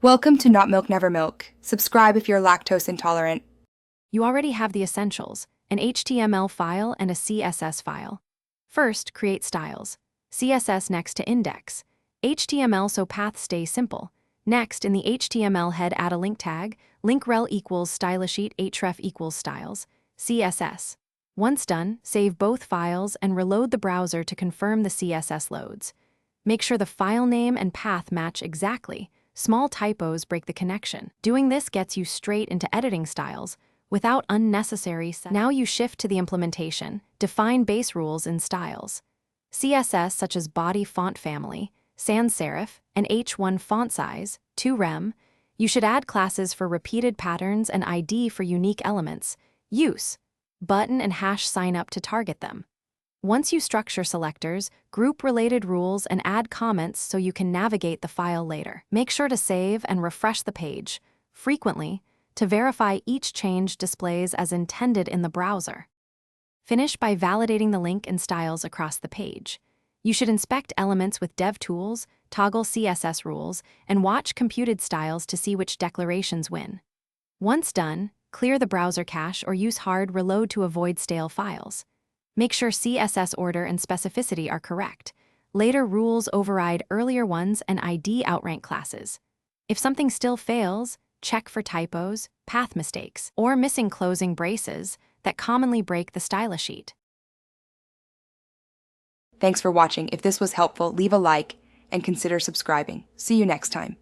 Welcome to Not Milk Never Milk. Subscribe if you're lactose intolerant. You already have the essentials, an HTML file and a CSS file. First, create styles. CSS next to index. HTML so paths stay simple. Next, in the HTML head add a link tag, linkrel equals stylesheet href equals styles, CSS. Once done, save both files and reload the browser to confirm the CSS loads. Make sure the file name and path match exactly. Small typos break the connection. Doing this gets you straight into editing styles without unnecessary setup. Now you shift to the implementation. Define base rules in styles. CSS such as body font family, sans serif, and H1 font size, 2 rem. You should add classes for repeated patterns and ID for unique elements. Use button and hash sign up to target them. Once you structure selectors, group related rules and add comments so you can navigate the file later. Make sure to save and refresh the page frequently to verify each change displays as intended in the browser. Finish by validating the link and styles across the page. You should inspect elements with DevTools, toggle CSS rules, and watch computed styles to see which declarations win. Once done, clear the browser cache or use hard reload to avoid stale files. Make sure CSS order and specificity are correct. Later rules override earlier ones and ID outrank classes. If something still fails, check for typos, path mistakes, or missing closing braces that commonly break the stylesheet. Thanks for watching. If this was helpful, leave a like and consider subscribing. See you next time.